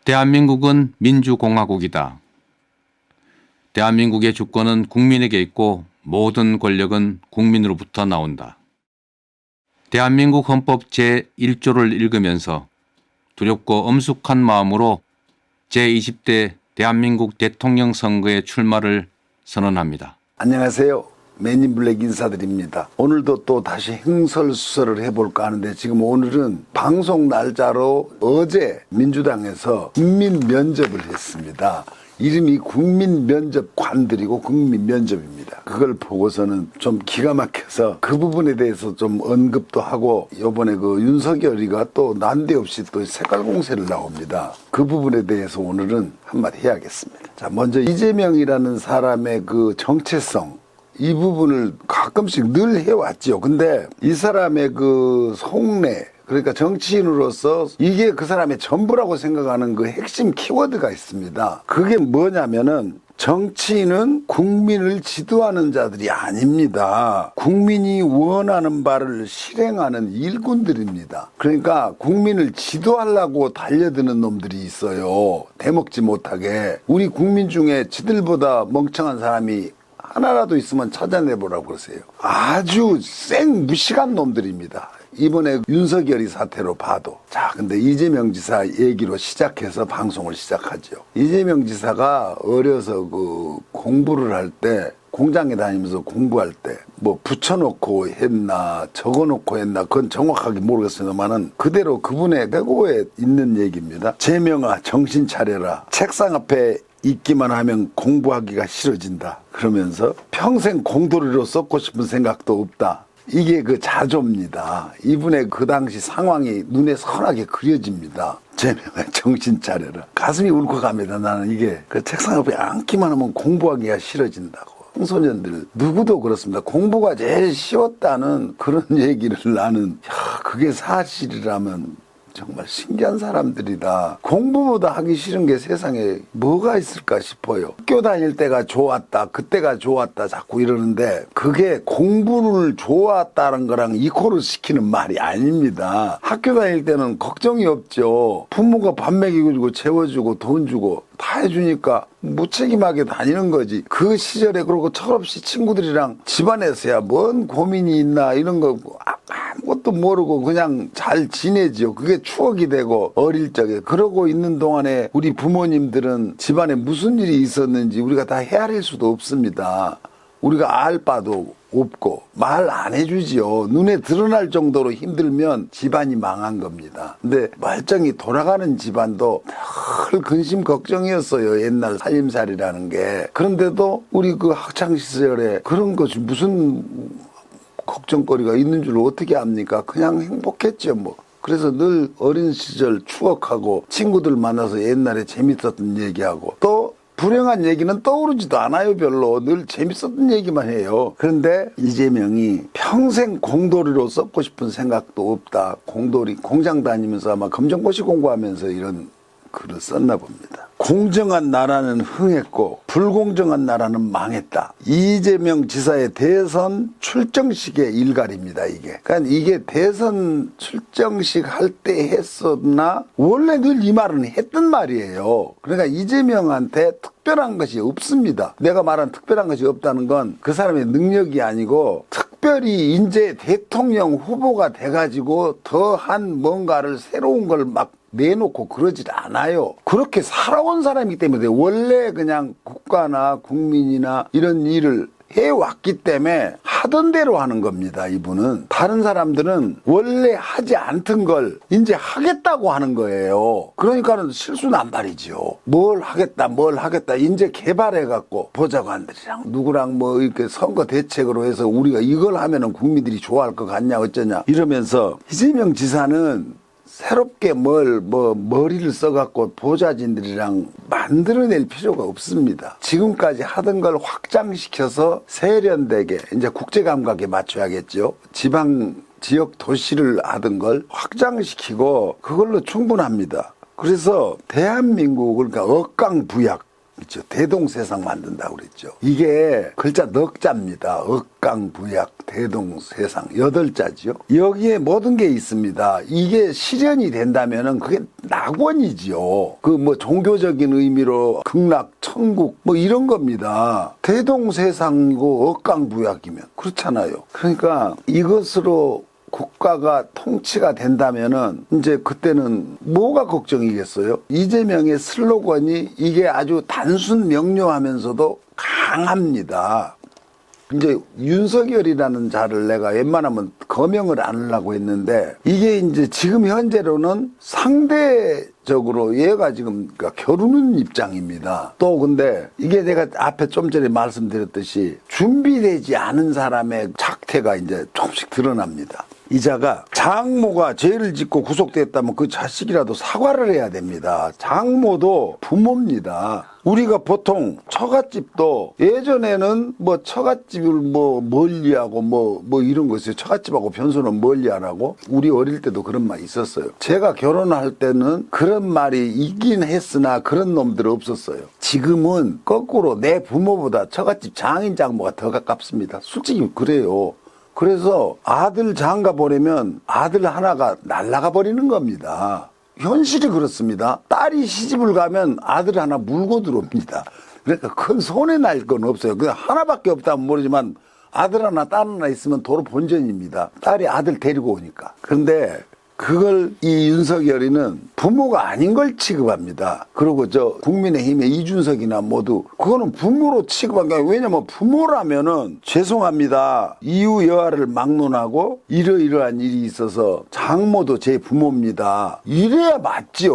대한민국은 민주공화국이다. 대한민국의 주권은 국민에게 있고 모든 권력은 국민으로부터 나온다. 대한민국 헌법 제1조를 읽으면서 두렵고 엄숙한 마음으로 제20대 대한민국 대통령 선거에 출마를 선언합니다. 안녕하세요. 맨인블랙 인사드립니다. 오늘도 또 다시 흥설수설을 해볼까 하는데 지금 오늘은 방송 날짜로 어제 민주당에서 국민 면접을 했습니다. 이름이 국민면접관들이고 국민면접입니다. 그걸 보고서는 좀 기가 막혀서 그 부분에 대해서 좀 언급도 하고 요번에 그 윤석열이가 또 난데없이 또 색깔 공세를 나옵니다. 그 부분에 대해서 오늘은 한마디 해야겠습니다. 자, 먼저 이재명이라는 사람의 그 정체성, 이 부분을 가끔씩 늘 해왔죠. 근데 이 사람의 그 속내, 그러니까 정치인으로서 이게 그 사람의 전부라고 생각하는 그 핵심 키워드가 있습니다. 그게 뭐냐면은 정치인은 국민을 지도하는 자들이 아닙니다. 국민이 원하는 바를 실행하는 일꾼들입니다. 그러니까 국민을 지도하려고 달려드는 놈들이 있어요. 대먹지 못하게. 우리 국민 중에 지들보다 멍청한 사람이 하나라도 있으면 찾아내보라고 그러세요. 아주 무식한 놈들입니다. 이번에 윤석열이 사태로 봐도. 자, 근데 이재명 지사 얘기로 시작해서 방송을 시작하죠. 이재명 지사가 어려서 그 공부를 할 때, 공장에 다니면서 공부할 때 뭐 붙여놓고 했나 적어놓고 했나 그건 정확하게 모르겠습니다만은 그대로 그분의 배고에 있는 얘기입니다. 재명아 정신 차려라. 책상 앞에 있기만 하면 공부하기가 싫어진다. 그러면서 평생 공돌이로 썩고 싶은 생각도 없다. 이게 그 자조입니다. 이분의 그 당시 상황이 눈에 선하게 그려집니다. 재명아 정신 차려라. 가슴이 울컥합니다. 나는 이게 그 책상 앞에 앉기만 하면 공부하기가 싫어진다고. 청소년들 누구도 그렇습니다. 공부가 제일 쉬웠다는 그런 얘기를 나는 그게 사실이라면 정말 신기한 사람들이다. 공부보다 하기 싫은 게 세상에 뭐가 있을까 싶어요. 학교 다닐 때가 좋았다, 그때가 좋았다 자꾸 이러는데 그게 공부를 좋았다는 거랑 이코를 시키는 말이 아닙니다. 학교 다닐 때는 걱정이 없죠. 부모가 밥 먹이고 재워주고 돈 주고 다 해주니까 무책임하게 다니는 거지. 그 시절에 그러고 철없이 친구들이랑 집안에서야 뭔 고민이 있나 이런 거 아무것도 모르고 그냥 잘 지내지요. 그게 추억이 되고 어릴 적에 그러고 있는 동안에 우리 부모님들은 집안에 무슨 일이 있었는지 우리가 다 헤아릴 수도 없습니다. 우리가 알 바도 없고 말 안 해주지요. 눈에 드러날 정도로 힘들면 집안이 망한 겁니다. 근데 멀쩡히 돌아가는 집안도 늘 근심 걱정이었어요. 옛날 살림살이라는 게. 그런데도 우리 그 학창시절에 그런 것이 무슨 걱정거리가 있는 줄 어떻게 압니까? 그냥 행복했죠 뭐. 그래서 늘 어린 시절 추억하고 친구들 만나서 옛날에 재밌었던 얘기하고 또 불행한 얘기는 떠오르지도 않아요. 별로. 늘 재밌었던 얘기만 해요. 그런데 이재명이 평생 공돌이로 썩고 싶은 생각도 없다. 공돌이 공장 다니면서 아마 검정고시 공부하면서 이런 글을 썼나 봅니다. 공정한 나라는 흥했고 불공정한 나라는 망했다. 이재명 지사의 대선 출정식의 일갈입니다. 이게. 그러니까 이게 대선 출정식 할 때 했었나? 원래 늘 이 말은 했던 말이에요. 그러니까 이재명한테 특별한 것이 없습니다. 내가 말한 특별한 것이 없다는 건 그 사람의 능력이 아니고 특별히 이제 대통령 후보가 돼가지고 더한 뭔가를 새로운 걸 막 내놓고 그러질 않아요. 그렇게 살아온 사람이기 때문에 원래 그냥 국가나 국민이나 이런 일을 해왔기 때문에 하던 대로 하는 겁니다. 이분은. 다른 사람들은 원래 하지 않던 걸 이제 하겠다고 하는 거예요. 그러니까는 실수난발이죠. 뭘 하겠다 이제 개발해갖고 보좌관들이랑 누구랑 뭐 이렇게 선거 대책으로 해서 우리가 이걸 하면은 국민들이 좋아할 것 같냐 어쩌냐 이러면서 이재명 지사는 새롭게 머리를 써갖고 보좌진들이랑 만들어낼 필요가 없습니다. 지금까지 하던 걸 확장시켜서 세련되게 이제 국제감각에 맞춰야겠죠. 지역 도시를 하던 걸 확장시키고 그걸로 충분합니다. 그래서 대한민국 그러니까 억강부약 있죠. 대동세상 만든다고 그랬죠. 이게 글자 넉 자입니다. 억강부약 대동세상 8자죠. 여기에 모든 게 있습니다. 이게 실현이 된다면은 그게 낙원이지요. 그 뭐 종교적인 의미로 극락, 천국 뭐 이런 겁니다. 대동세상이고 억강부약이면 그렇잖아요. 그러니까 이것으로 국가가 통치가 된다면은 이제 그때는 뭐가 걱정이겠어요? 이재명의 슬로건이 이게 아주 단순 명료하면서도 강합니다. 이제 윤석열이라는 자를 내가 웬만하면 거명을 안 하려고 했는데 이게 이제 지금 현재로는 상대적으로 얘가 지금 그러니까 겨루는 입장입니다. 또 근데 이게 내가 앞에 좀 전에 말씀드렸듯이 준비되지 않은 사람의 작태가 이제 조금씩 드러납니다. 이 자가 장모가 죄를 짓고 구속됐다면 그 자식이라도 사과를 해야 됩니다. 장모도 부모입니다. 우리가 보통 처갓집도 예전에는 뭐 처갓집을 뭐 멀리하고 뭐 이런 거 있어요. 처갓집하고 변소는 멀리 안 하고 우리 어릴 때도 그런 말이 있었어요. 제가 결혼할 때는 그런 말이 있긴 했으나 그런 놈들 없었어요. 지금은 거꾸로 내 부모보다 처갓집 장인 장모가 더 가깝습니다. 솔직히 그래요. 그래서 아들 장가 보내면 아들 하나가 날아가 버리는 겁니다. 현실이 그렇습니다. 딸이 시집을 가면 아들 하나 물고 들어옵니다. 그러니까 큰 손해 날 건 없어요. 그냥 하나밖에 없다면 모르지만 아들 하나 딸 하나 있으면 도로 본전입니다. 딸이 아들 데리고 오니까. 그런데 그걸 이 윤석열이는 부모가 아닌 걸 취급합니다. 그리고 저 국민의힘의 이준석이나 모두 그거는 부모로 취급한 게 아니라 왜냐면 부모라면은 죄송합니다. 이유 여하를 막론하고 이러이러한 일이 있어서 장모도 제 부모입니다. 이래야 맞지요.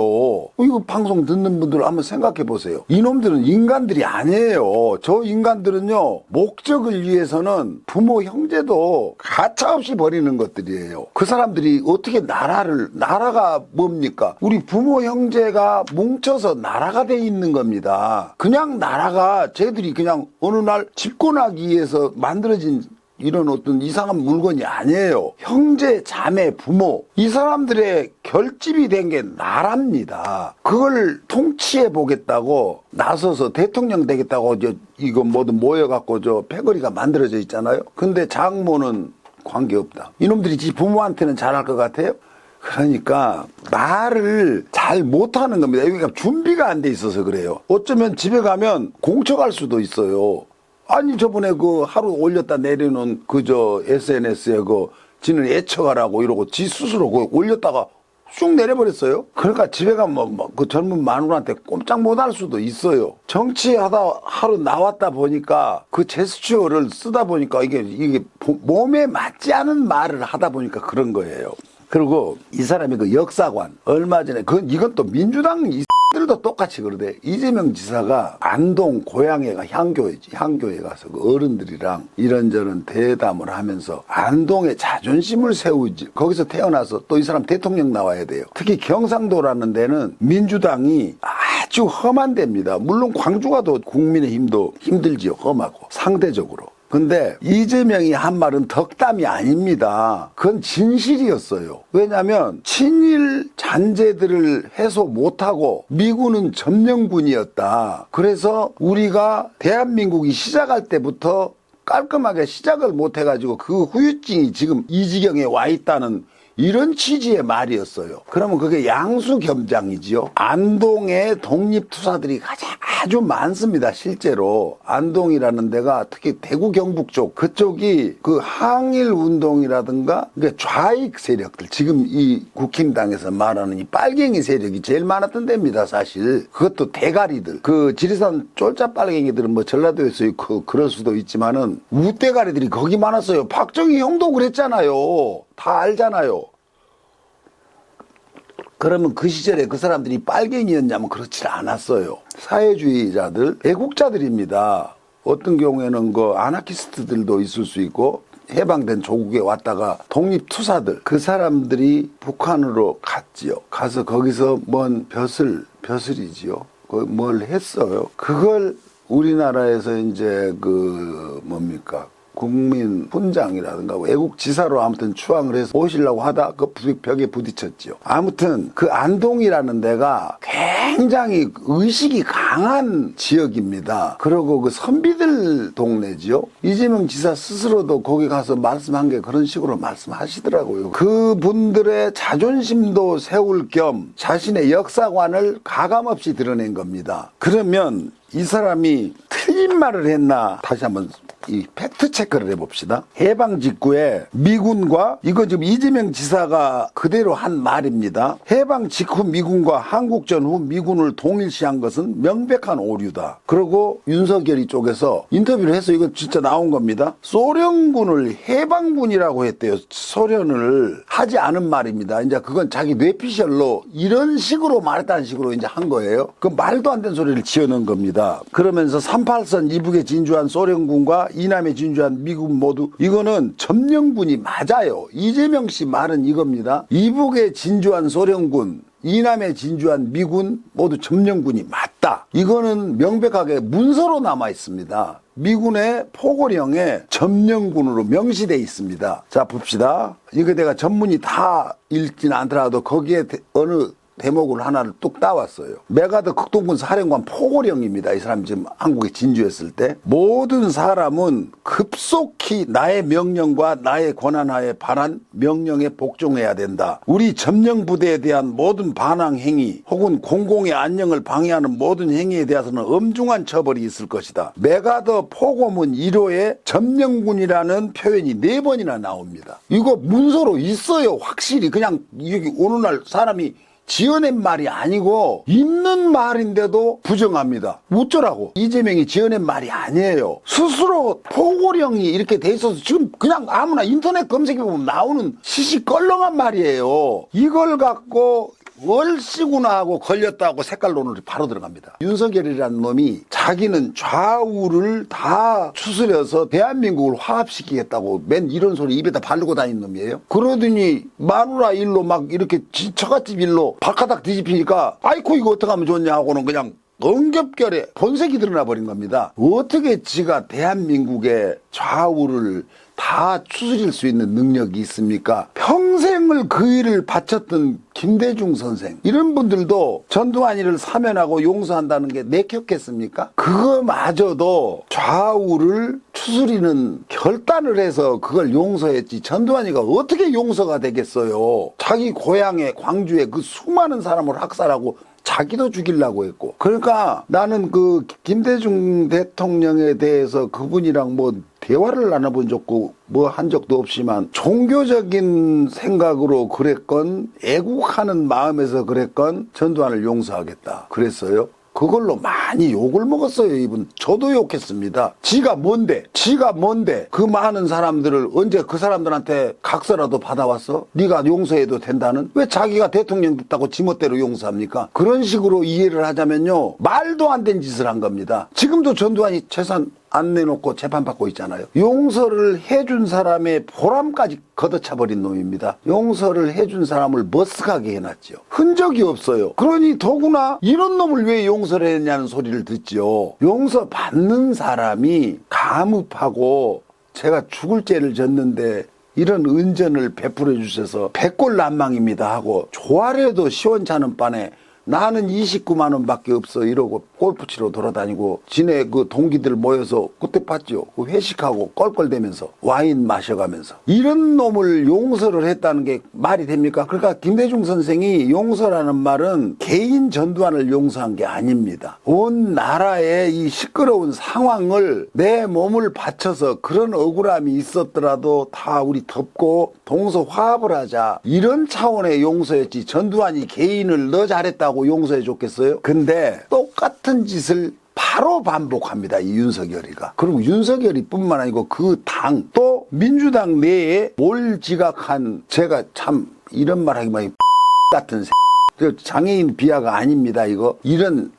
이거 방송 듣는 분들 한번 생각해 보세요. 이놈들은 인간들이 아니에요. 저 인간들은요 목적을 위해서는 부모 형제도 가차없이 버리는 것들이에요. 그 사람들이 어떻게 나라가 뭡니까? 우리 부모 형제가 뭉쳐서 나라가 돼 있는 겁니다. 그냥 나라가 쟤들이 그냥 어느 날 집권하기 위해서 만들어진 이런 어떤 이상한 물건이 아니에요. 형제, 자매, 부모 이 사람들의 결집이 된 게 나라입니다. 그걸 통치해 보겠다고 나서서 대통령 되겠다고 이거 뭐든 모여갖고 저 패거리가 만들어져 있잖아요. 근데 장모는 관계없다. 이놈들이 지 부모한테는 잘할 것 같아요? 그러니까 말을 잘 못하는 겁니다. 그러니까 준비가 안 돼 있어서 그래요. 어쩌면 집에 가면 공쳐갈 수도 있어요. 아니 저번에 그 하루 올렸다 내려놓은 그저 SNS에 그 지는 애처가라고 이러고 지 스스로 그 올렸다가 쑥 내려버렸어요. 그러니까 집에 가면 그 젊은 마누라한테 꼼짝 못할 수도 있어요. 정치하다 하루 나왔다 보니까 그 제스처를 쓰다 보니까 이게 몸에 맞지 않은 말을 하다 보니까 그런 거예요. 그리고 이 사람이 그 역사관 얼마 전에 이건 또 민주당 들도 똑같이 그러대. 이재명 지사가 안동 고향에가 향교회지. 향교회 가서 그 어른들이랑 이런저런 대담을 하면서 안동의 자존심을 세우지. 거기서 태어나서 또 이 사람 대통령 나와야 돼요. 특히 경상도라는 데는 민주당이 아주 험한 데입니다. 물론 광주가 더 국민의힘도 힘들지요. 험하고 상대적으로. 근데 이재명이 한 말은 덕담이 아닙니다. 그건 진실이었어요. 왜냐하면 친일 잔재들을 해소 못하고 미군은 점령군이었다. 그래서 우리가 대한민국이 시작할 때부터 깔끔하게 시작을 못해가지고 그 후유증이 지금 이 지경에 와 있다는 이런 취지의 말이었어요. 그러면 그게 양수겸장이지요. 안동에 독립투사들이 아주 많습니다. 실제로 안동이라는 데가 특히 대구 경북 쪽 그쪽이 그 항일운동이라든가 좌익 세력들 지금 이 국힘당에서 말하는 이 빨갱이 세력이 제일 많았던 데입니다. 사실 그것도 대가리들 그 지리산 쫄자 빨갱이들은 뭐 전라도에서 그럴 수도 있지만은 우대가리들이 거기 많았어요. 박정희 형도 그랬잖아요. 다 알잖아요. 그러면 그 시절에 그 사람들이 빨갱이였냐면 그렇지 않았어요. 사회주의자들, 애국자들입니다. 어떤 경우에는 그 아나키스트들도 있을 수 있고 해방된 조국에 왔다가 독립투사들 그 사람들이 북한으로 갔지요. 가서 거기서 뭔 벼슬이지요. 뭘 했어요. 그걸 우리나라에서 이제 그 뭡니까 국민 훈장이라든가 애국지사로 아무튼 추앙을 해서 모시려고 하다 그 벽에 부딪혔죠. 아무튼 그 안동이라는 데가 굉장히 의식이 강한 지역입니다. 그리고 그 선비들 동네지요. 이재명 지사 스스로도 거기 가서 말씀한 게 그런 식으로 말씀하시더라고요. 그분들의 자존심도 세울 겸 자신의 역사관을 가감없이 드러낸 겁니다. 그러면 이 사람이 틀린 말을 했나 다시 한번 이 팩트 체크를 해봅시다. 해방 직후에 미군과 이거 지금 이재명 지사가 그대로 한 말입니다. 해방 직후 미군과 한국전 후 미군을 동일시한 것은 명백한 오류다. 그리고 윤석열이 쪽에서 인터뷰를 해서 이거 진짜 나온 겁니다. 소련군을 해방군이라고 했대요. 소련을 하지 않은 말입니다. 이제 그건 자기 뇌피셜로 이런 식으로 말했다는 식으로 이제 한 거예요. 그 말도 안 되는 소리를 지어넣은 겁니다. 그러면서 38선 이북에 진주한 소련군과 이남에 진주한 미군 모두 이거는 점령군이 맞아요. 이재명 씨 말은 이겁니다. 이북에 진주한 소련군 이남에 진주한 미군 모두 점령군이 맞다. 이거는 명백하게 문서로 남아 있습니다. 미군의 포고령에 점령군으로 명시돼 있습니다. 자 봅시다. 이거 내가 전문이 다 읽지는 않더라도 거기에 어느 대목을 하나를 뚝 따왔어요. 메가더 극동군 사령관 포고령입니다. 이 사람이 지금 한국에 진주했을 때 모든 사람은 급속히 나의 명령과 나의 권한하에 반한 명령에 복종해야 된다. 우리 점령부대에 대한 모든 반항 행위 혹은 공공의 안녕을 방해하는 모든 행위에 대해서는 엄중한 처벌이 있을 것이다. 메가더 포고문 1호에 점령군이라는 표현이 4번이나 나옵니다. 이거 문서로 있어요. 확실히 그냥 여기 오늘날 사람이 지어낸 말이 아니고 있는 말인데도 부정합니다. 어쩌라고? 이재명이 지어낸 말이 아니에요. 스스로 포고령이 이렇게 돼 있어서 지금 그냥 아무나 인터넷 검색해보면 나오는 시시껄렁한 말이에요. 이걸 갖고 월시구나 하고 걸렸다고 색깔론으로 바로 들어갑니다. 윤석열이라는 놈이 자기는 좌우를 다 추스려서 대한민국을 화합시키겠다고 맨 이런 소리 입에다 바르고 다니는 놈이에요. 그러더니 마누라 일로 막 이렇게 처갓집 일로 발가닥 뒤집히니까 아이고 이거 어떡하면 좋냐 하고는 그냥 엉겹결에 본색이 드러나 버린 겁니다. 어떻게 지가 대한민국의 좌우를 다 추스릴 수 있는 능력이 있습니까? 평생을 그 일을 바쳤던 김대중 선생 이런 분들도 전두환이를 사면하고 용서한다는 게 내켰겠습니까? 그거마저도 좌우를 추스리는 결단을 해서 그걸 용서했지 전두환이가 어떻게 용서가 되겠어요? 자기 고향에 광주에 그 수많은 사람을 학살하고 자기도 죽이려고 했고. 그러니까 나는 그 김대중 대통령에 대해서 그분이랑 뭐 대화를 나눠본 적고 뭐 한 적도 없지만 종교적인 생각으로 그랬건 애국하는 마음에서 그랬건 전두환을 용서하겠다 그랬어요. 그걸로 많이 욕을 먹었어요, 이분. 저도 욕했습니다. 지가 뭔데 그 많은 사람들을 언제 그 사람들한테 각서라도 받아왔어? 네가 용서해도 된다는? 왜 자기가 대통령 됐다고 지멋대로 용서합니까? 그런 식으로 이해를 하자면요, 말도 안 된 짓을 한 겁니다. 지금도 전두환이 재산 안 내놓고 재판받고 있잖아요. 용서를 해준 사람의 보람까지 걷어차버린 놈입니다. 용서를 해준 사람을 머쓱하게 해놨죠. 흔적이 없어요. 그러니 더구나 이런 놈을 왜 용서를 했냐는 소리를 듣죠. 용서받는 사람이 가뭅하고 제가 죽을 죄를 졌는데 이런 은전을 베풀어 주셔서 백골난망입니다 하고 조아려도 시원찮은 반에 나는 29만 원밖에 없어 이러고 골프 치러 돌아다니고 지네 그 동기들 모여서 그때 봤죠. 그 회식하고 껄껄대면서 와인 마셔가면서 이런 놈을 용서를 했다는 게 말이 됩니까? 그러니까 김대중 선생이 용서라는 말은 개인 전두환을 용서한 게 아닙니다. 온 나라의 이 시끄러운 상황을 내 몸을 바쳐서 그런 억울함이 있었더라도 다 우리 덮고 동서 화합을 하자 이런 차원의 용서였지 전두환이 개인을 너 잘했다고 용서해 줬겠어요? 근데 똑같은 짓을 바로 반복합니다. 이 윤석열이가. 그리고 윤석열이 뿐만 아니고 그 당 또 민주당 내에 몰지각한 제가 참 이런 말 하기만 같은 장애인 비하가 아닙니다. 이거 이런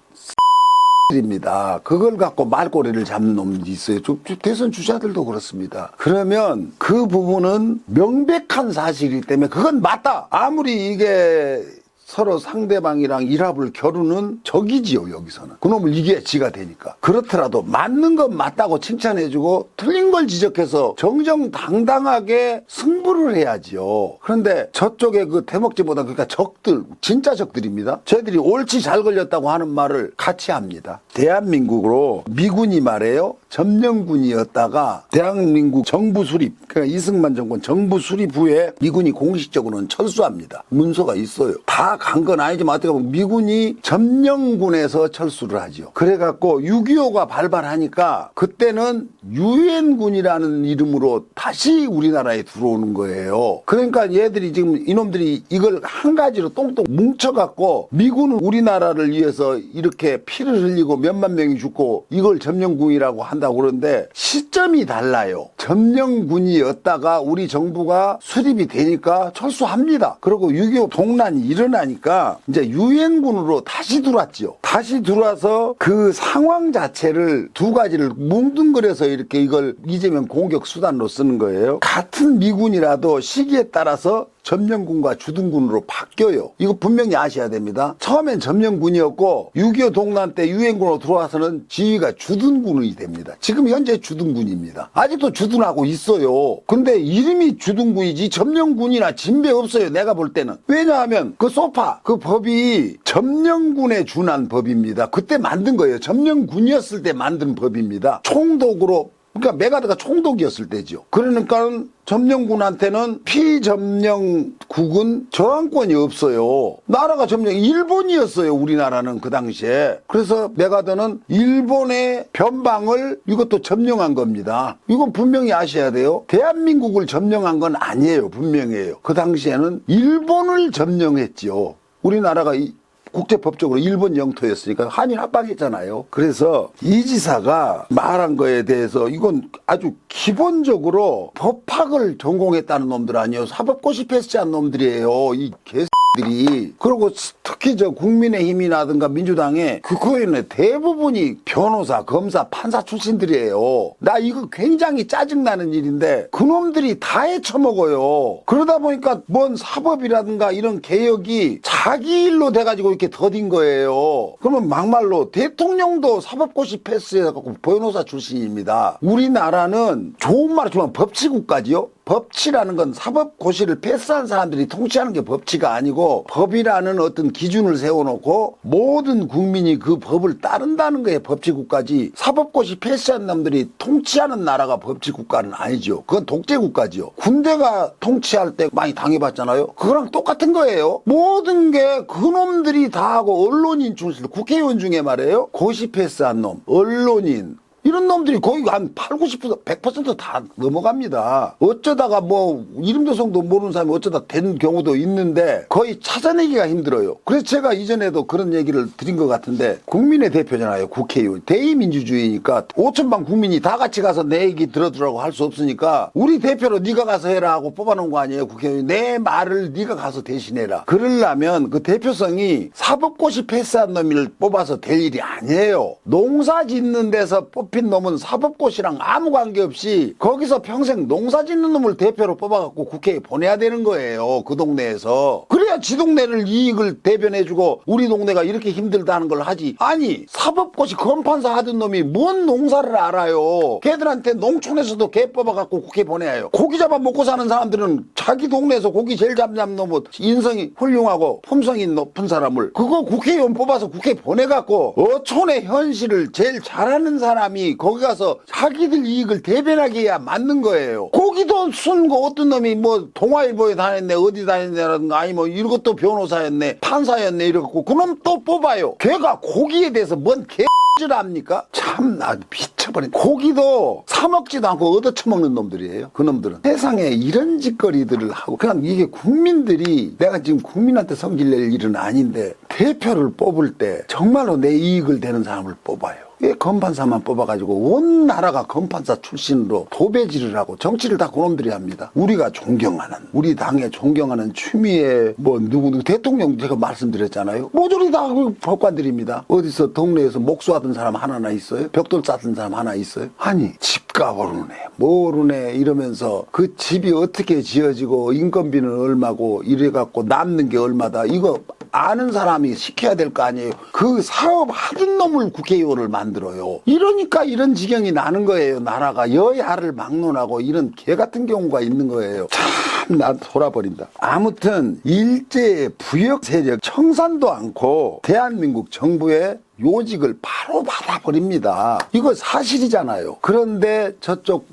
입니다. 그걸 갖고 말꼬리를 잡는 놈이 있어요. 대선 주자들도 그렇습니다. 그러면 그 부분은 명백한 사실이기 때문에 그건 맞다. 아무리 이게 서로 상대방이랑 일합을 겨루는 적이지요, 여기서는. 그놈을 이겨야 지가 되니까. 그렇더라도 맞는 건 맞다고 칭찬해주고 틀린 걸 지적해서 정정당당하게 승부를 해야지요. 그런데 저쪽에 그 대목지보다 그러니까 적들, 진짜 적들입니다. 저희들이 옳지 잘 걸렸다고 하는 말을 같이 합니다. 대한민국으로 미군이 말해요. 점령군이었다가 대한민국 정부 수립, 그러니까 이승만 정권 정부 수립 후에 미군이 공식적으로는 철수합니다. 문서가 있어요. 다 간 건 아니지만 어떻게 보면 미군이 점령군에서 철수를 하죠. 그래갖고 6.25가 발발하니까 그때는 유엔군이라는 이름으로 다시 우리나라에 들어오는 거예요. 그러니까 얘들이 지금 이놈들이 이걸 한 가지로 똥똥 뭉쳐갖고 미군은 우리나라를 위해서 이렇게 피를 흘리고 몇만 명이 죽고 이걸 점령군이라고 한다고 그러는데 시점이 달라요. 점령군이었다가 우리 정부가 수립이 되니까 철수합니다. 그리고 6.25 동란이 일어나니까 이제 유엔군으로 다시 들어왔죠. 다시 들어와서 그 상황 자체를 두 가지를 뭉뚱그려서 이렇게 이걸 이재명 공격 수단으로 쓰는 거예요. 같은 미군이라도 시기에 따라서 점령군과 주둔군으로 바뀌어요. 이거 분명히 아셔야 됩니다. 처음엔 점령군이었고 6.25 동란 때 유엔군으로 들어와서는 지휘가 주둔군이 됩니다. 지금 현재 주둔군입니다. 아직도 주둔하고 있어요. 근데 이름이 주둔군이지 점령군이나 진배 없어요. 내가 볼 때는. 왜냐하면 그 소파, 그 법이 점령군에 준한 법입니다. 그때 만든 거예요. 점령군이었을 때 만든 법입니다. 총독으로, 그러니까 메가드가 총독이었을 때죠. 그러니까 점령군한테는 피점령국은 저항권이 없어요. 나라가 점령, 일본이었어요. 우리나라는 그 당시에. 그래서 메가드는 일본의 변방을 이것도 점령한 겁니다. 이건 분명히 아셔야 돼요. 대한민국을 점령한 건 아니에요. 분명해요. 그 당시에는 일본을 점령했죠. 우리나라가 국제법적으로 일본 영토였으니까 한일 합방했잖아요. 그래서 이 지사가 말한 거에 대해서 이건 아주 기본적으로 법학을 전공했다는 놈들 아니에요. 사법고시 패스한 놈들이에요. 이 개새들이. 그리고 특히 저 국민의힘이라든가 민주당에 그거에는 대부분이 변호사, 검사, 판사 출신들이에요. 나 이거 굉장히 짜증나는 일인데 그놈들이 다 헤쳐먹어요. 그러다 보니까 뭔 사법이라든가 이런 개혁이 자기 일로 돼가지고 이렇게 더딘 거예요. 그러면 막말로 대통령도 사법고시 패스해갖고 변호사 출신입니다. 우리나라는 좋은 말을 주면 법치국가지요. 법치라는 건 사법고시를 패스한 사람들이 통치하는 게 법치가 아니고 법이라는 어떤 기준을 세워놓고 모든 국민이 그 법을 따른다는 게 법치국가지, 사법고시 패스한 놈들이 통치하는 나라가 법치국가는 아니죠. 그건 독재국가죠. 군대가 통치할 때 많이 당해봤잖아요. 그거랑 똑같은 거예요. 모든 게 그놈들이 다 하고 언론인 출신, 국회의원 중에 말이에요. 고시 패스한 놈, 언론인, 이런 놈들이 거의 한 80, 90%, 100%다 넘어갑니다. 어쩌다가 뭐 이름도성도 모르는 사람이 어쩌다 된 경우도 있는데 거의 찾아내기가 힘들어요. 그래서 제가 이전에도 그런 얘기를 드린 것 같은데 국민의 대표잖아요. 국회의원. 대의민주주의니까 5천만 국민이 다 같이 가서 내 얘기 들어주라고 할 수 없으니까 우리 대표로 네가 가서 해라 하고 뽑아놓은 거 아니에요. 국회의원이. 내 말을 네가 가서 대신해라. 그러려면 그 대표성이 사법고시 패스한 놈을 뽑아서 될 일이 아니에요. 농사 짓는 데서 뽑힌 놈은 사법고시랑 아무 관계없이 거기서 평생 농사 짓는 놈을 대표로 뽑아갖고 국회에 보내야 되는 거예요. 그 동네에서. 그래야 지 동네를 이익을 대변해주고 우리 동네가 이렇게 힘들다는 걸 하지. 아니 사법고시 검판사 하던 놈이 뭔 농사를 알아요. 걔들한테 농촌에서도 개 뽑아갖고 국회에 보내야 해요. 고기 잡아 먹고 사는 사람들은 자기 동네에서 고기 제일 잡는 놈은 인성이 훌륭하고 품성이 높은 사람을 그거 국회의원 뽑아서 국회에 보내갖고 어촌의 현실을 제일 잘하는 사람이 거기 가서 자기들 이익을 대변하게 해야 맞는 거예요. 거기도 순고 어떤 놈이 뭐 동아일보에 다녔네 어디 다녔네라든가 아니 뭐 이것도 변호사였네 판사였네 이러고 그놈 또 뽑아요. 걔가 고기에 대해서 뭔 개를 합니까? 참 아주 미쳐버린. 고기도 사 먹지도 않고 얻어 처먹는 놈들이에요. 그 놈들은 세상에 이런 짓거리들을 하고 그냥 이게 국민들이 내가 지금 국민한테 성질낼 일은 아닌데 대표를 뽑을 때 정말로 내 이익을 되는 사람을 뽑아요. 왜 검판사만 뽑아가지고 온 나라가 검판사 출신으로 도배질을 하고 정치를 다 그놈들이 합니다. 우리가 존경하는 우리 당에 존경하는 추미애 뭐 누구 대통령 제가 말씀드렸잖아요. 모조리 다 그 법관들입니다. 어디서 동네에서 목수하던 사람 하나나 있어요? 벽돌 쌓던 사람 하나 있어요? 아니 집값 오르네 모르네 이러면서 그 집이 어떻게 지어지고 인건비는 얼마고 이래갖고 남는 게 얼마다 이거 아는 사람이 시켜야 될 거 아니에요. 그 사업 하던 놈을 국회의원을 만들어요. 이러니까 이런 지경이 나는 거예요. 나라가 여야를 막론하고 이런 개 같은 경우가 있는 거예요. 참, 나 돌아버린다. 아무튼 일제 부역 세력 청산도 않고 대한민국 정부의 요직을 바로 받아버립니다. 이거 사실이잖아요. 그런데 저쪽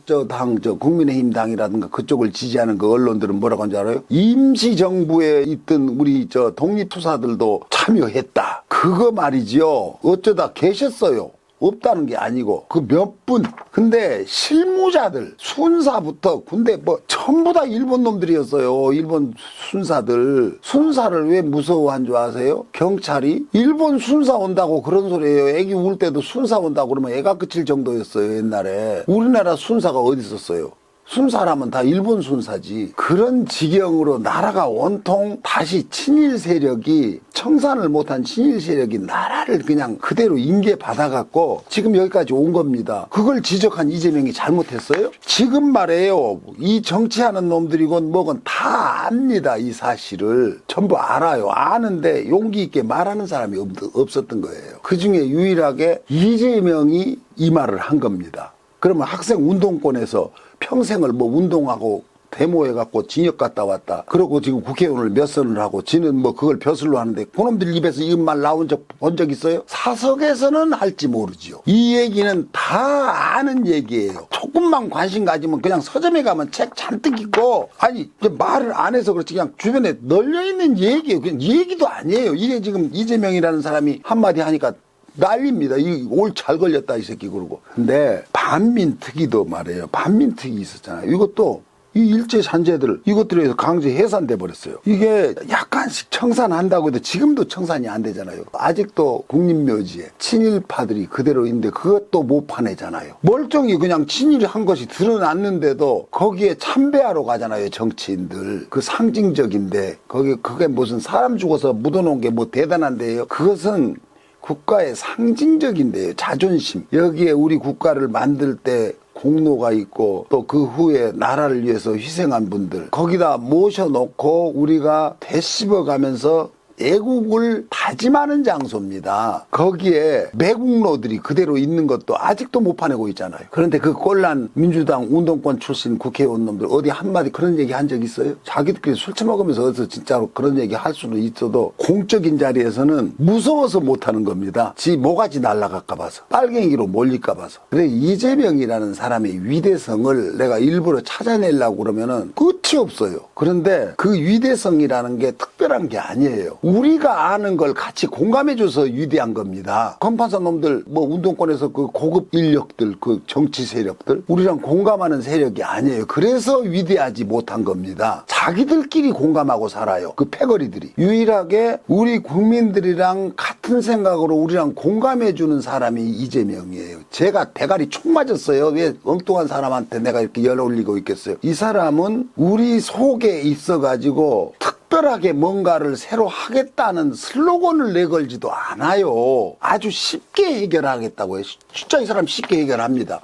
국민의힘 당이라든가 그쪽을 지지하는 그 언론들은 뭐라고 하는지 알아요? 임시정부에 있던 우리 독립투사들도 참여했다. 그거 말이지요. 어쩌다 계셨어요. 없다는 게 아니고 그 몇 분. 근데 실무자들 순사부터 군대 전부 다 일본 놈들이었어요. 일본 순사들. 순사를 왜 무서워한 줄 아세요? 경찰이 일본 순사 온다고 그런 소리예요. 애기 울 때도 순사 온다고 그러면 애가 그칠 정도였어요. 옛날에. 우리나라 순사가 어디 있었어요? 순사라면 다 일본 순사지. 그런 지경으로 나라가 온통 다시 친일 세력이, 청산을 못한 친일 세력이 나라를 그냥 그대로 인계받아갖고 지금 여기까지 온 겁니다. 그걸 지적한 이재명이 잘못했어요? 지금 말해요. 이 정치하는 놈들이건 뭐건 다 압니다. 이 사실을. 전부 알아요. 아는데 용기 있게 말하는 사람이 없었던 거예요. 그중에 유일하게 이재명이 이 말을 한 겁니다. 그러면 학생 운동권에서 평생을 운동하고 데모해갖고 징역 갔다 왔다. 그러고 지금 국회의원을 몇 선을 하고 지는 그걸 벼슬로 하는데 그놈들 입에서 이 말 나온 본 적 있어요? 사석에서는 할지 모르지요. 이 얘기는 다 아는 얘기예요. 조금만 관심 가지면 그냥 서점에 가면 책 잔뜩 있고, 아니 말을 안 해서 그렇지 그냥 주변에 널려있는 얘기예요. 그냥 얘기도 아니에요. 이게 지금 이재명이라는 사람이 한마디 하니까 난립니다. 올 잘 걸렸다 이 새끼 그러고. 근데 반민특위도 말이에요. 반민특위 있었잖아요. 이것도 이 일제 잔재들 이것들에서 강제 해산돼 버렸어요. 이게 약간씩 청산한다고 해도 지금도 청산이 안 되잖아요. 아직도 국립묘지에 친일파들이 그대로 있는데 그것도 못 파내잖아요. 멀쩡히 그냥 친일한 것이 드러났는데도 거기에 참배하러 가잖아요. 정치인들. 그 상징적인데 그게 무슨 사람 죽어서 묻어놓은 게 뭐 대단한데요. 그것은 국가의 상징적인데요. 자존심. 여기에 우리 국가를 만들 때 공로가 있고 또 그 후에 나라를 위해서 희생한 분들 거기다 모셔놓고 우리가 되씹어가면서 애국을 다짐하는 장소입니다. 거기에 매국노들이 그대로 있는 것도 아직도 못 파내고 있잖아요. 그런데 그 꼴난 민주당 운동권 출신 국회의원 놈들 어디 한마디 그런 얘기 한 적 있어요? 자기들끼리 술 처먹으면서 어디서 진짜로 그런 얘기 할 수는 있어도 공적인 자리에서는 무서워서 못하는 겁니다. 지 모가지 날아갈까 봐서, 빨갱이로 몰릴까 봐서. 그래 이재명이라는 사람의 위대성을 내가 일부러 찾아내려고 그러면은 끝이 없어요. 그런데 그 위대성이라는 게 특별한 게 아니에요. 우리가 아는 걸 같이 공감해줘서 위대한 겁니다. 건판사 놈들, 운동권에서 그 고급 인력들, 그 정치 세력들, 우리랑 공감하는 세력이 아니에요. 그래서 위대하지 못한 겁니다. 자기들끼리 공감하고 살아요. 그 패거리들이. 유일하게 우리 국민들이랑 같은 생각으로 우리랑 공감해주는 사람이 이재명이에요. 제가 대가리 총 맞았어요. 왜 엉뚱한 사람한테 내가 이렇게 열 올리고 있겠어요. 이 사람은 우리 속에 있어가지고 특별하게 뭔가를 새로 하겠다는 슬로건을 내걸지도 않아요. 아주 쉽게 해결하겠다고 해요. 진짜 이 사람 쉽게 해결합니다.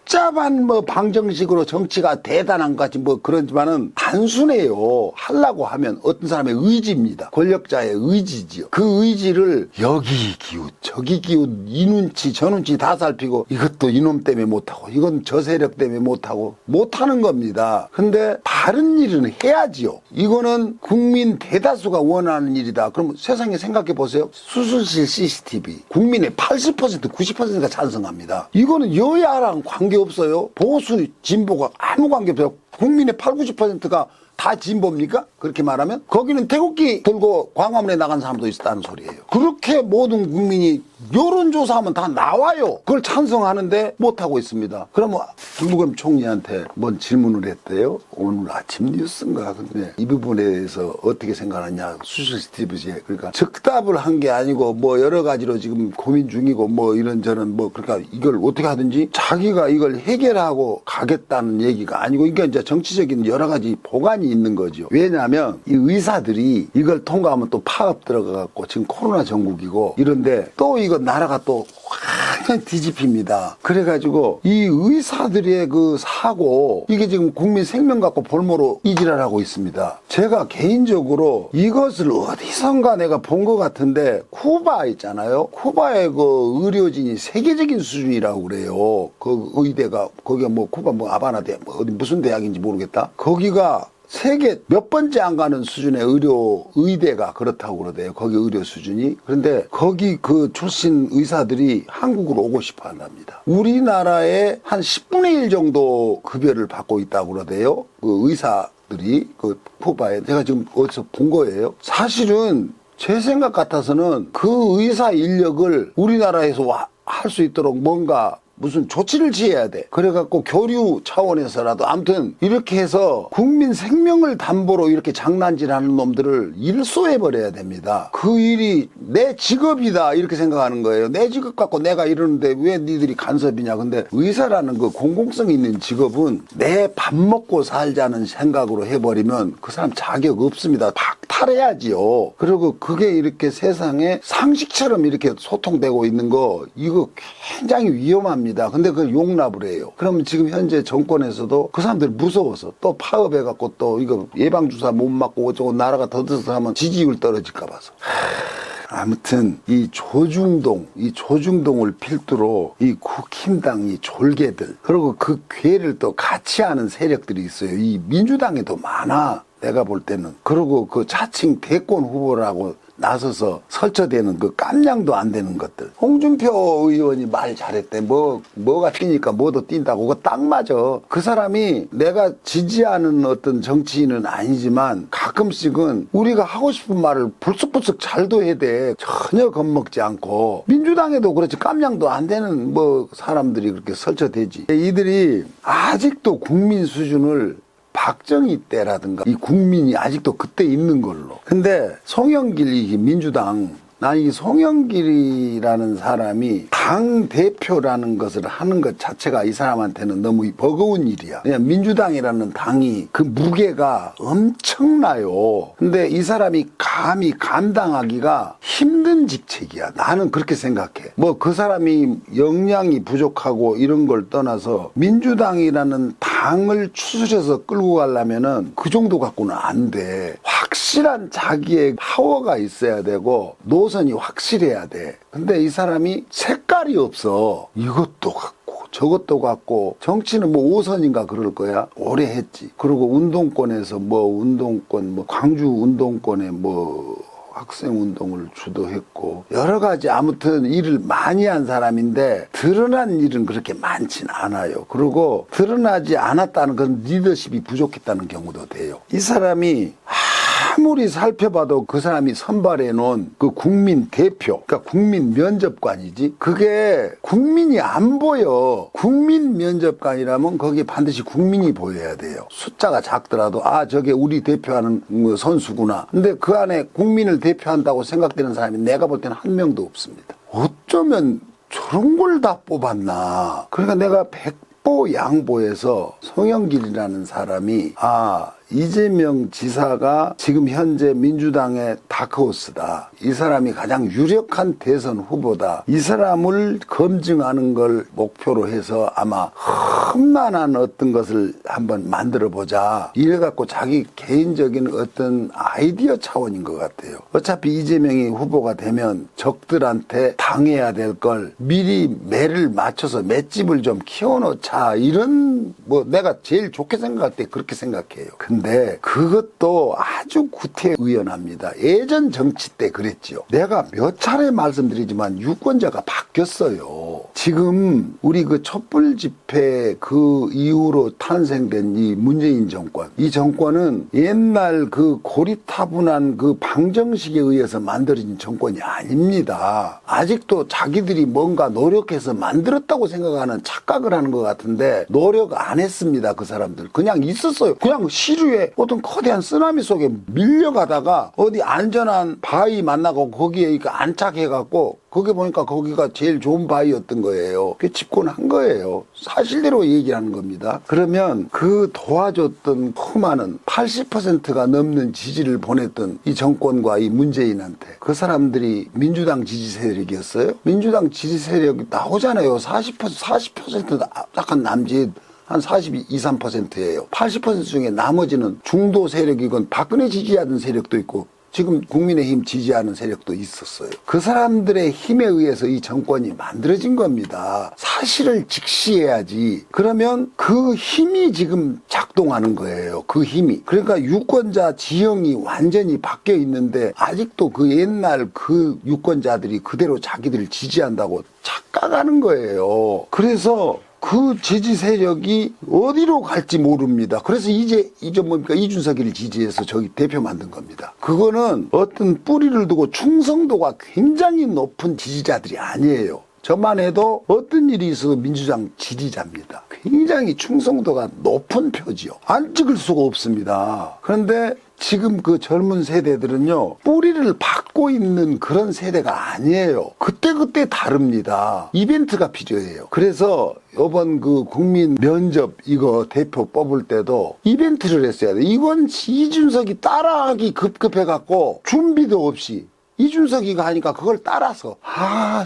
복잡한 방정식으로 정치가 대단한 것 같이 그러지만은 단순해요. 하려고 하면 어떤 사람의 의지입니다. 권력자의 의지지요. 그 의지를 여기 기웃 저기 기웃 이 눈치 저 눈치 다 살피고 이것도 이놈 때문에 못하고 이건 저 세력 때문에 못하고 못하는 겁니다. 근데 다른 일은 해야지요. 이거는 국민 대다수가 원하는 일이다. 그럼 세상에 생각해 보세요. 수술실 CCTV 국민의 80% 90%가 찬성합니다. 이거는 여야랑 관계없어요. 보수 진보가 아무 관계없어요. 국민의 8, 90%가 다 진보입니까? 그렇게 말하면? 거기는 태극기 들고 광화문에 나간 사람도 있었다는 소리예요. 그렇게 모든 국민이 여론조사하면 다 나와요. 그걸 찬성하는데 못하고 있습니다. 그러면 김부겸 총리한테 뭔 질문을 했대요? 오늘 아침 뉴스인가? 근데 이 부분에 대해서 어떻게 생각하냐? 수술스티브지에. 그러니까 즉답을 한 게 아니고 여러 가지로 지금 고민 중이고 이런저런 그러니까 이걸 어떻게 하든지 자기가 이걸 해결하고 가겠다는 얘기가 아니고 이게 이제 정치적인 여러 가지 보관이 있는 거죠. 왜냐하면 이 의사들이 이걸 통과하면 또 파업 들어가갖고 지금 코로나 전국이고 이런데 또 이거 나라가 또 완전히 뒤집힙니다. 그래가지고 이 의사들의 그 사고 이게 지금 국민 생명 갖고 볼모로 이질하고 있습니다. 제가 개인적으로 이것을 어디선가 내가 본 것 같은데 쿠바 있잖아요. 쿠바의 그 의료진이 세계적인 수준이라고 그래요. 그 의대가 거기가 뭐 쿠바 뭐 아바나 대 뭐 어디 무슨 대학인지 모르겠다. 거기가 세계 몇 번째 안 가는 수준의 의대가 그렇다고 그러대요. 거기 의료 수준이. 그런데 거기 그 출신 의사들이 한국으로 오고 싶어 한답니다. 우리나라의 한 10분의 1 정도 급여를 받고 있다고 그러대요. 그 의사들이 그 쿠바에. 제가 지금 어디서 본 거예요. 사실은 제 생각 같아서는 그 의사 인력을 우리나라에서 할 수 있도록 뭔가 무슨 조치를 취해야 돼. 그래갖고 교류 차원에서라도 아무튼 이렇게 해서 국민 생명을 담보로 이렇게 장난질하는 놈들을 일소해버려야 됩니다. 그 일이 내 직업이다 이렇게 생각하는 거예요. 내 직업 갖고 내가 이러는데 왜 니들이 간섭이냐. 근데 의사라는 그 공공성 있는 직업은 내 밥 먹고 살자는 생각으로 해버리면 그 사람 자격 없습니다. 박탈해야지요. 그리고 그게 이렇게 세상에 상식처럼 이렇게 소통되고 있는 거 이거 굉장히 위험합니다. 근데 그걸 용납을 해요. 그러면 지금 현재 정권에서도 그 사람들이 무서워서 또 파업해갖고 또 이거 예방주사 못 맞고 어쩌고 나라가 더 들어서 하면 지지율 떨어질까 봐서. 아무튼 이 조중동을 필두로 이 국힘당 이 졸개들 그리고 그 괴를 또 같이 하는 세력들이 있어요. 이 민주당에도 많아. 내가 볼 때는. 그리고 그 자칭 대권 후보라고 나서서 설쳐대는 그 깜냥도 안 되는 것들. 홍준표 의원이 말 잘했대. 뭐가 뛰니까 뭐도 뛴다고. 그거 딱 맞아. 그 사람이 내가 지지하는 어떤 정치인은 아니지만 가끔씩은 우리가 하고 싶은 말을 불쑥불쑥 잘도 해야 돼. 전혀 겁먹지 않고. 민주당에도 그렇지 깜냥도 안 되는 뭐 사람들이 그렇게 설쳐대지. 이들이 아직도 국민 수준을 박정희 때라든가 이 국민이 아직도 그때 있는 걸로. 근데 송영길이 민주당 난 이 송영길이라는 사람이 당 대표라는 것을 하는 것 자체가 이 사람한테는 너무 버거운 일이야. 그냥 민주당이라는 당이 그 무게가 엄청나요. 근데 이 사람이 감히 감당하기가 힘든 직책이야. 나는 그렇게 생각해. 뭐 그 사람이 역량이 부족하고 이런 걸 떠나서 민주당이라는 당을 추스려서 끌고 가려면은 그 정도 갖고는 안 돼. 확실한 자기의 파워가 있어야 되고 노선이 확실해야 돼. 근데 이 사람이 색깔이 없어. 이것도 갖고 저것도 갖고. 정치는 뭐 5선인가 그럴 거야. 오래 했지. 그리고 운동권에서 광주 운동권에 학생 운동을 주도했고 여러 가지 아무튼 일을 많이 한 사람인데 드러난 일은 그렇게 많진 않아요. 그리고 드러나지 않았다는 건 리더십이 부족했다는 경우도 돼요. 이 사람이 아무리 살펴봐도 그 사람이 선발해 놓은 그 국민 대표, 그러니까 국민 면접관이지. 그게 국민이 안 보여. 국민 면접관이라면 거기에 반드시 국민이 보여야 돼요. 숫자가 작더라도 저게 우리 대표하는 선수구나. 근데 그 안에 국민을 대표한다고 생각되는 사람이 내가 볼 때는 한 명도 없습니다. 어쩌면 저런 걸 다 뽑았나. 그러니까 내가 양보해서 송영길이라는 사람이 이재명 지사가 지금 현재 민주당의 다크호스다. 이 사람이 가장 유력한 대선 후보다. 이 사람을 검증하는 걸 목표로 해서 아마 험난한 어떤 것을 한번 만들어보자. 이래갖고 자기 개인적인 어떤 아이디어 차원인 것 같아요. 어차피 이재명이 후보가 되면 적들한테 당해야 될 걸 미리 매를 맞춰서 맷집을 좀 키워놓자. 이런 내가 제일 좋게 생각할 때 그렇게 생각해요. 근데 그것도 아주 구태의연합니다. 예전 정치 때 그랬죠. 내가 몇 차례 말씀드리지만 유권자가 바뀌었어요. 지금 우리 그 촛불 집회 그 이후로 탄생된 이 문재인 정권, 이 정권은 옛날 그 고리타분한 그 방정식에 의해서 만들어진 정권이 아닙니다. 아직도 자기들이 뭔가 노력해서 만들었다고 생각하는 착각을 하는 것 같은데 노력 안 했습니다. 그 사람들 그냥 있었어요. 그냥 시류에 어떤 거대한 쓰나미 속에 밀려가다가 어디 안전한 바위 만나고 거기에 안착해갖고 거기 보니까 거기가 제일 좋은 바위였던 거예요. 그 집권한 거예요. 사실대로 얘기하는 겁니다. 그러면 그 도와줬던 수많은 80%가 넘는 지지를 보냈던 이 정권과 이 문재인한테 그 사람들이 민주당 지지 세력이었어요? 민주당 지지 세력이 나오잖아요. 40% 약간 남짓. 한 42, 3%예요. 80% 중에 나머지는 중도 세력이건 박근혜 지지하던 세력도 있고 지금 국민의힘 지지하는 세력도 있었어요. 그 사람들의 힘에 의해서 이 정권이 만들어진 겁니다. 사실을 직시해야지. 그러면 그 힘이 지금 작동하는 거예요. 그 힘이. 그러니까 유권자 지형이 완전히 바뀌어 있는데 아직도 그 옛날 그 유권자들이 그대로 자기들을 지지한다고 착각하는 거예요. 그래서 그 지지 세력이 어디로 갈지 모릅니다. 그래서 이제 뭡니까? 이준석이를 지지해서 저기 대표 만든 겁니다. 그거는 어떤 뿌리를 두고 충성도가 굉장히 높은 지지자들이 아니에요. 저만 해도 어떤 일이 있어도 민주당 지지자입니다. 굉장히 충성도가 높은 표지요. 안 찍을 수가 없습니다. 그런데 지금 그 젊은 세대들은요, 뿌리를 받고 있는 그런 세대가 아니에요. 그때그때 다릅니다. 이벤트가 필요해요. 그래서 이번 그 국민 면접 이거 대표 뽑을 때도 이벤트를 했어야 돼. 이건 이준석이 따라하기 급급해갖고 준비도 없이 이준석이가 하니까 그걸 따라서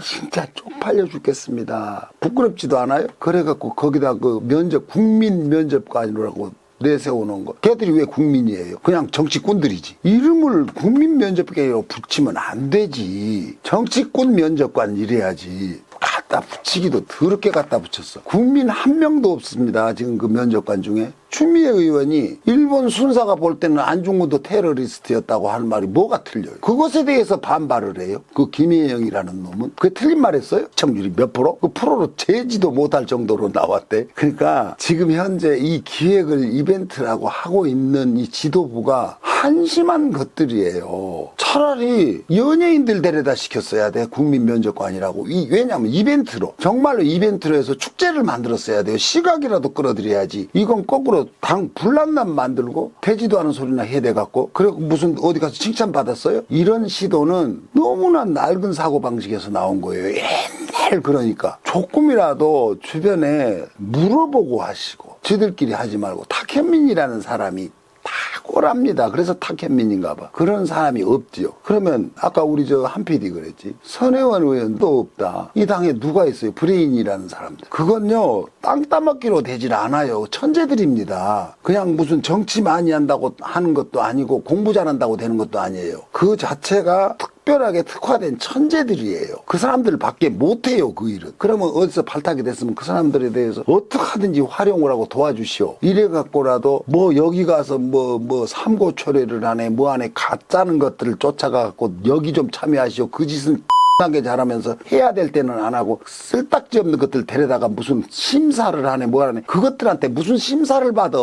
진짜 쪽팔려 죽겠습니다. 부끄럽지도 않아요? 그래갖고 거기다 그 면접 국민 면접관이라고 내세워놓은 거. 걔들이 왜 국민이에요? 그냥 정치꾼들이지. 이름을 국민면접관이라고 붙이면 안 되지. 정치꾼 면접관 이래야지. 갖다 붙이기도 더럽게 갖다 붙였어. 국민 한 명도 없습니다. 지금 그 면접관 중에. 추미애 의원이 일본 순사가 볼 때는 안중근도 테러리스트였다고 하는 말이 뭐가 틀려요? 그것에 대해서 반발을 해요. 그 김혜영이라는 놈은. 그게 틀린 말 했어요? 시청률이 몇 프로? 그 프로로 재지도 못할 정도로 나왔대. 그러니까 지금 현재 이 기획을 이벤트라고 하고 있는 이 지도부가 한심한 것들이에요. 차라리 연예인들 데려다 시켰어야 돼. 국민면접관이라고. 왜냐하면 이벤트로. 정말로 이벤트로 해서 축제를 만들었어야 돼요. 시각이라도 끌어들여야지. 이건 거꾸로 당 불난남 만들고 되지도 않은 소리나 해대갖고 그리고 무슨 어디 가서 칭찬받았어요? 이런 시도는 너무나 낡은 사고방식에서 나온 거예요. 옛날 그러니까. 조금이라도 주변에 물어보고 하시고 지들끼리 하지 말고 탁현민이라는 사람이 탁월합니다. 그래서 탁현민인가 봐. 그런 사람이 없지요. 그러면 아까 우리 저 한 PD 그랬지. 선혜원 의원도 없다. 이 당에 누가 있어요? 브레인이라는 사람들. 그건요. 땅 따먹기로 되질 않아요. 천재들입니다. 그냥 무슨 정치 많이 한다고 하는 것도 아니고 공부 잘한다고 되는 것도 아니에요. 그 자체가 특별하게 특화된 천재들이에요. 그 사람들 밖에 못해요. 그 일은. 그러면 어디서 발탁이 됐으면 그 사람들에 대해서 어떻게 하든지 활용을 하고 도와주시오. 이래갖고라도 뭐 여기 가서 뭐 삼고초래를 하네 뭐 하네 가짜는 것들을 쫓아가갖고 여기 좀 참여하시오. 그 짓은 하게 잘하면서 해야 될 때는 안 하고 쓸데기 없는 것들 데려다가 무슨 심사를 하네 뭐 하네 그것들한테 무슨 심사를 받아.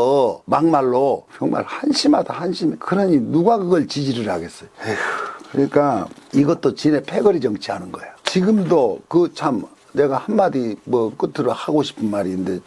막말로 정말 한심하다 한심해. 그러니 누가 그걸 지지를 하겠어요. 에휴. 그러니까 이것도 지네 패거리 정치하는 거야. 지금도 그 참 내가 한마디 뭐 끝으로 하고 싶은 말이 있는데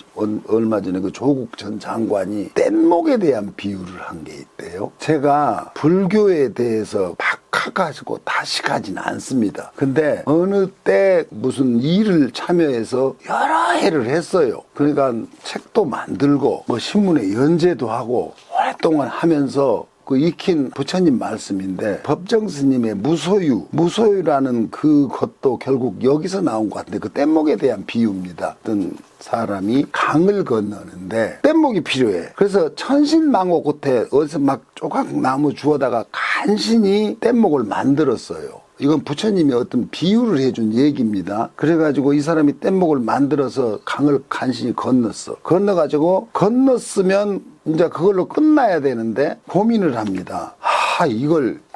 얼마 전에 그 조국 전 장관이 뗏목에 대한 비유를 한 게 있대요. 제가 불교에 대해서 박학하시고 다식하진 않습니다. 근데 어느 때 무슨 일을 참여해서 여러 해를 했어요. 그러니까 책도 만들고 뭐 신문에 연재도 하고 오랫동안 하면서 그 익힌 부처님 말씀인데 법정 스님의 무소유라는 그것도 결국 여기서 나온 것 같은데 그 뗏목에 대한 비유입니다. 어떤 사람이 강을 건너는데 뗏목이 필요해. 그래서 천신망호 끝에 어디서 막 조각나무 주워다가 간신히 뗏목을 만들었어요. 이건 부처님이 어떤 비유를 해준 얘기입니다. 그래가지고 이 사람이 뗏목을 만들어서 강을 간신히 건너가지고 건넜으면 이제 그걸로 끝나야 되는데 고민을 합니다.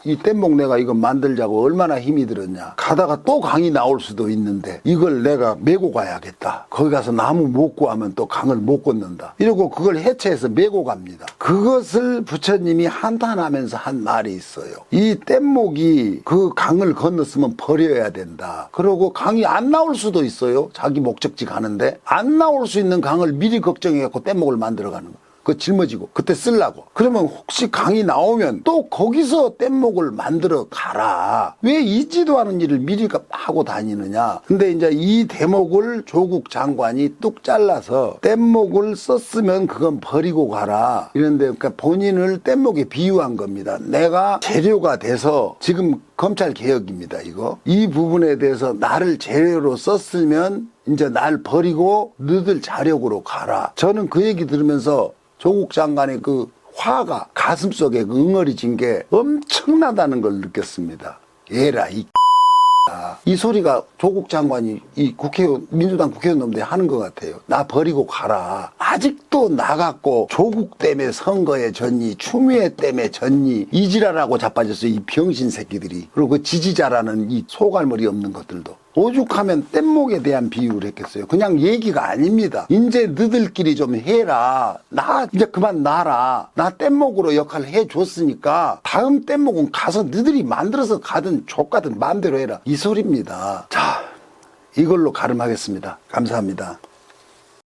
이 뗏목 내가 이거 만들자고 얼마나 힘이 들었냐. 가다가 또 강이 나올 수도 있는데 이걸 내가 메고 가야겠다. 거기 가서 나무 못 구하면 또 강을 못 건넌다. 이러고 그걸 해체해서 메고 갑니다. 그것을 부처님이 한탄하면서 한 말이 있어요. 이 뗏목이 그 강을 건넜으면 버려야 된다. 그러고 강이 안 나올 수도 있어요. 자기 목적지 가는데 안 나올 수 있는 강을 미리 걱정해갖고 뗏목을 만들어 가는 거예요. 그 짊어지고 그때 쓰려고. 그러면 혹시 강이 나오면 또 거기서 뗏목을 만들어 가라. 왜 있지도 않은 일을 미리 하고 다니느냐. 근데 이제 이 대목을 조국 장관이 뚝 잘라서 뗏목을 썼으면 그건 버리고 가라. 이런데 그러니까 본인을 뗏목에 비유한 겁니다. 내가 재료가 돼서 지금 검찰 개혁입니다. 이거 이 부분에 대해서 나를 재료로 썼으면 이제 날 버리고 너들 자력으로 가라. 저는 그 얘기 들으면서 조국 장관의 그 화가 가슴속에 그 응어리진 게 엄청나다는 걸 느꼈습니다. 얘라 이 소리가 조국 장관이 이 국회의원, 민주당 국회의원놈들이 하는 것 같아요. 나 버리고 가라. 아직도 나갔고 조국 때문에 선거에 졌니, 추미애 때문에 졌니, 이지라라고 자빠졌어요. 이 병신 새끼들이. 그리고 그 지지자라는 이 소갈머리 없는 것들도. 오죽하면 뗏목에 대한 비유를 했겠어요. 그냥 얘기가 아닙니다. 이제 너들끼리 좀 해라. 나 이제 그만 놔라. 나 뗏목으로 역할을 해줬으니까 다음 뗏목은 가서 너들이 만들어서 가든 족가든 마음대로 해라. 이 소리입니다. 자, 이걸로 가름하겠습니다. 감사합니다.